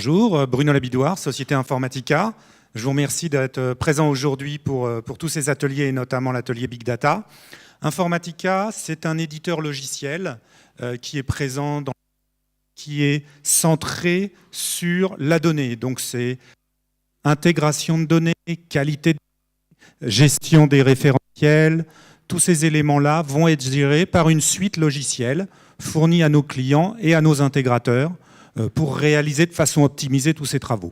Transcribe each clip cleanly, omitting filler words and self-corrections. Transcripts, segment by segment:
Bonjour, Bruno Labidoire, Société Informatica. Je vous remercie d'être présent aujourd'hui pour tous ces ateliers et notamment l'atelier Big Data. Informatica, c'est un éditeur logiciel qui est présent, qui est centré sur la donnée. Donc c'est intégration de données, qualité de données, gestion des référentiels. Tous ces éléments-là vont être gérés par une suite logicielle fournie à nos clients et à nos intégrateurs pour réaliser de façon optimisée tous ces travaux.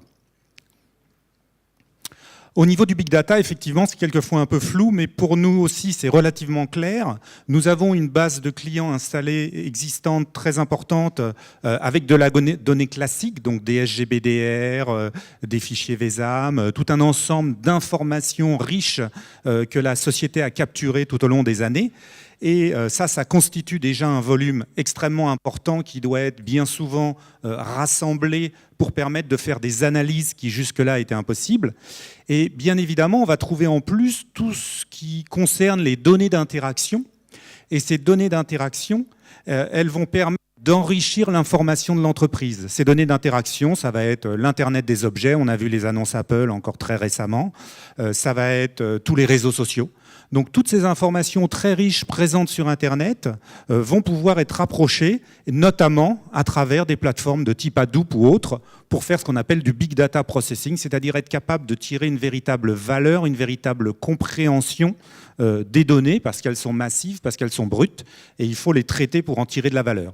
Au niveau du Big Data, effectivement, c'est quelquefois un peu flou, mais pour nous aussi, c'est relativement clair. Nous avons une base de clients installée, existante, très importante, avec de la donnée classique, donc des SGBDR, des fichiers VESAM, tout un ensemble d'informations riches que la société a capturées tout au long des années. Et ça constitue déjà un volume extrêmement important qui doit être bien souvent rassemblé pour permettre de faire des analyses qui jusque-là étaient impossibles. Et bien évidemment, on va trouver en plus tout ce qui concerne les données d'interaction. Et ces données d'interaction, elles vont permettre d'enrichir l'information de l'entreprise. Ces données d'interaction, ça va être l'Internet des objets, on a vu les annonces Apple encore très récemment, ça va être tous les réseaux sociaux. Donc toutes ces informations très riches présentes sur Internet vont pouvoir être approchées, notamment à travers des plateformes de type Hadoop ou autres, pour faire ce qu'on appelle du Big Data Processing, c'est-à-dire être capable de tirer une véritable valeur, une véritable compréhension des données, parce qu'elles sont massives, parce qu'elles sont brutes, et il faut les traiter pour en tirer de la valeur.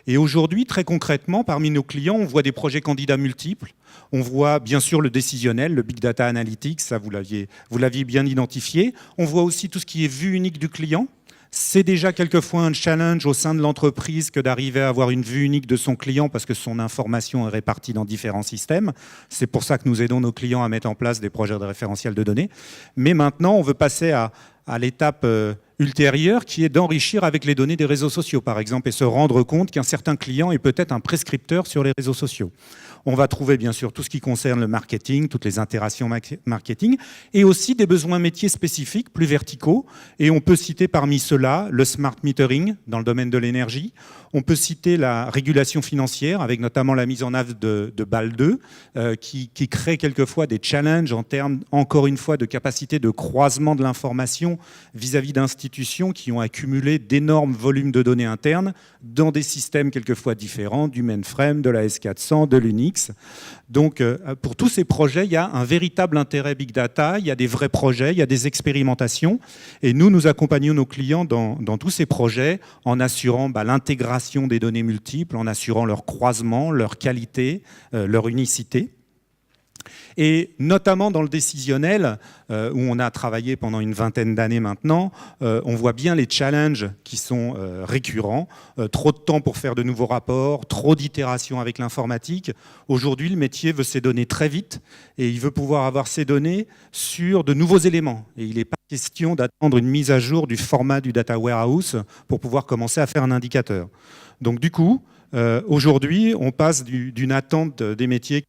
Et aujourd'hui, très concrètement, parmi nos clients, on voit des projets candidats multiples. On voit bien sûr le décisionnel, le Big Data Analytics, ça vous l'aviez bien identifié. On voit aussi tout ce qui est vue unique du client. C'est déjà quelquefois un challenge au sein de l'entreprise que d'arriver à avoir une vue unique de son client parce que son information est répartie dans différents systèmes. C'est pour ça que nous aidons nos clients à mettre en place des projets de référentiel de données. Mais maintenant, on veut passer à l'étape ultérieure qui est d'enrichir avec les données des réseaux sociaux, par exemple, et se rendre compte qu'un certain client est peut-être un prescripteur sur les réseaux sociaux. On va trouver bien sûr tout ce qui concerne le marketing, toutes les interactions marketing, et aussi des besoins métiers spécifiques, plus verticaux. Et on peut citer parmi ceux-là le smart metering dans le domaine de l'énergie. On peut citer la régulation financière, avec notamment la mise en œuvre de BAL 2, qui crée quelquefois des challenges en termes, encore une fois, de capacité de croisement de l'information vis-à-vis d'institutions qui ont accumulé d'énormes volumes de données internes dans des systèmes quelquefois différents, du mainframe, de la S400, de l'Unix. Donc, pour tous ces projets, il y a un véritable intérêt Big Data, il y a des vrais projets, il y a des expérimentations. Et nous accompagnons nos clients dans tous ces projets en assurant l'intégration des données multiples, en assurant leur croisement, leur qualité, leur unicité. Et notamment dans le décisionnel, où on a travaillé pendant une vingtaine d'années maintenant, on voit bien les challenges qui sont récurrents. Trop de temps pour faire de nouveaux rapports, trop d'itérations avec l'informatique. Aujourd'hui, le métier veut ces données très vite et il veut pouvoir avoir ces données sur de nouveaux éléments. Et il n'est pas question d'attendre une mise à jour du format du data warehouse pour pouvoir commencer à faire un indicateur. Donc du coup, aujourd'hui, on passe d'une attente des métiers,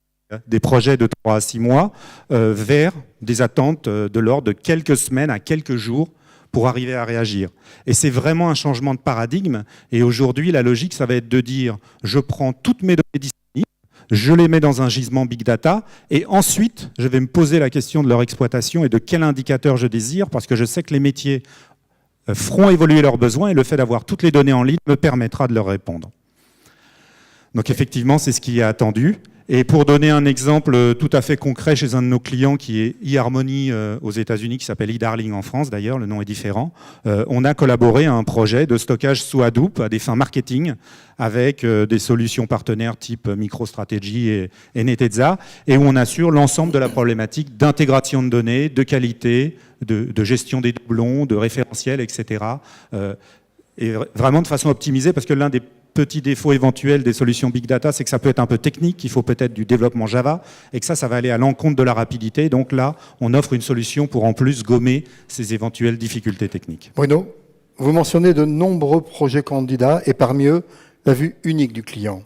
des projets de 3 à 6 mois, vers des attentes de l'ordre de quelques semaines à quelques jours pour arriver à réagir. Et c'est vraiment un changement de paradigme. Et aujourd'hui, la logique, ça va être de dire, je prends toutes mes données disponibles, je les mets dans un gisement Big Data, et ensuite, je vais me poser la question de leur exploitation et de quel indicateur je désire, parce que je sais que les métiers feront évoluer leurs besoins, et le fait d'avoir toutes les données en ligne me permettra de leur répondre. Donc effectivement, c'est ce qui est attendu. Et pour donner un exemple tout à fait concret chez un de nos clients qui est eHarmony aux États-Unis, qui s'appelle eDarling en France d'ailleurs, le nom est différent, on a collaboré à un projet de stockage sous Hadoop à des fins marketing avec des solutions partenaires type MicroStrategy et Netezza, et où on assure l'ensemble de la problématique d'intégration de données, de qualité, de gestion des doublons, de référentiels, etc. Et vraiment de façon optimisée, parce que l'un des petit défaut éventuel des solutions Big Data, c'est que ça peut être un peu technique, il faut peut-être du développement Java, et que ça va aller à l'encontre de la rapidité. Donc là, on offre une solution pour en plus gommer ces éventuelles difficultés techniques. Bruno, vous mentionnez de nombreux projets candidats, et parmi eux, la vue unique du client.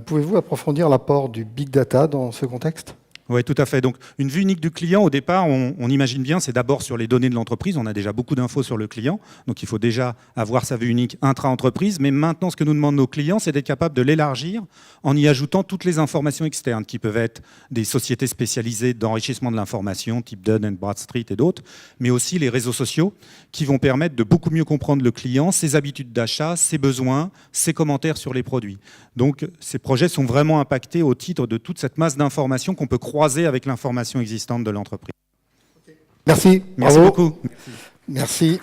Pouvez-vous approfondir l'apport du Big Data dans ce contexte ? Oui, tout à fait. Donc, une vue unique du client, au départ, on imagine bien, c'est d'abord sur les données de l'entreprise. On a déjà beaucoup d'infos sur le client. Donc, il faut déjà avoir sa vue unique intra-entreprise. Mais maintenant, ce que nous demandent nos clients, c'est d'être capable de l'élargir en y ajoutant toutes les informations externes, qui peuvent être des sociétés spécialisées d'enrichissement de l'information, type Dun & Bradstreet et d'autres, mais aussi les réseaux sociaux, qui vont permettre de beaucoup mieux comprendre le client, ses habitudes d'achat, ses besoins, ses commentaires sur les produits. Donc, ces projets sont vraiment impactés au titre de toute cette masse d'informations qu'on peut croiser avec l'information existante de l'entreprise. Merci. Merci Bravo. beaucoup. Merci.